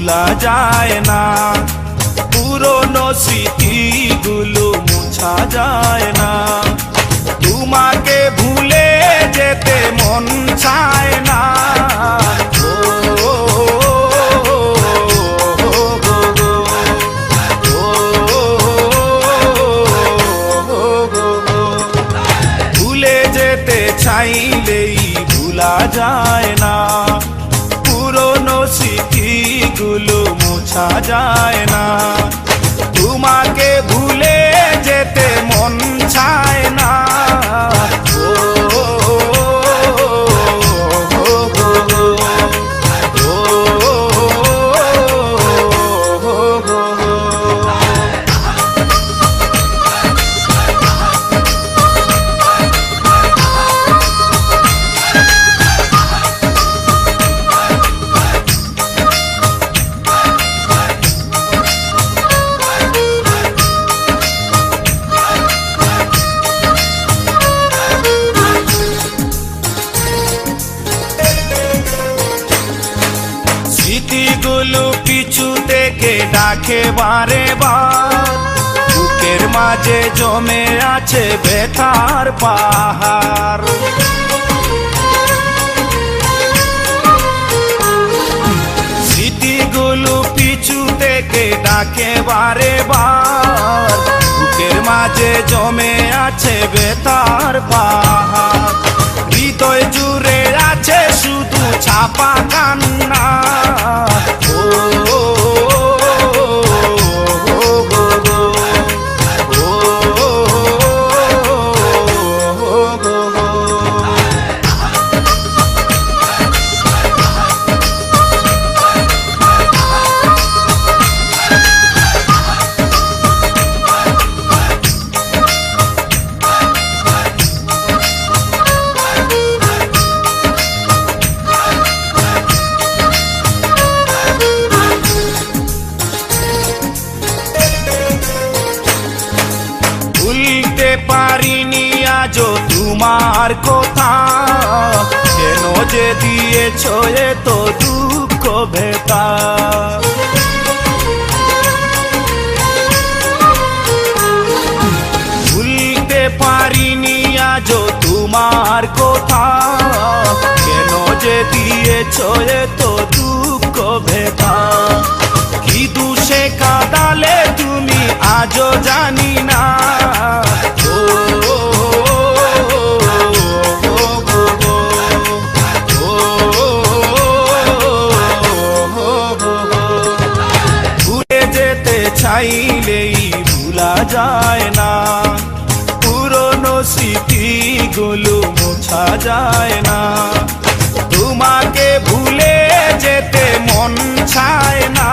ভুলা যায় না, পুরনো স্মৃতিগুলো মোছা যায় না। তোমাকে ভুলে যেতে মন চায় না। ভুলে যেতে চাইলেই ভুলা যায় না, পুরনো স্মৃতিগুলো মোছা যায় না। তোমাকে ভুলে যেতে মন চায় না। স্মৃতিগুলো পিছু থেকে ডাকে বারে বার, বুকের মাঝে জমে আছে ব্যথার পাহাড়। স্মৃতিগুলো পিছু থেকে ডাকে বারে বার, বুকের মাঝে জমে আছে ব্যথার পাহাড়। হৃদয় জুড়ে আছে শুধু ছাপা কান্না। ভুলতে পারিনি আজও তোমার কথা, কেন যে দিয়েছ এত দুঃখ ভেতা। ভুলতে পারিনি আজও তোমার কথা, কেন যে দিয়েছ এত দুঃখ ভেতা। কি দোষে কাঁদালে তুমি আজও জানি না। ভুলে যেতে চাইলেই ভুলা যায় না, পুরনো স্মৃতিগুলো মোছা যায় না। তোমাকে ভুলে যেতে মন চায় না।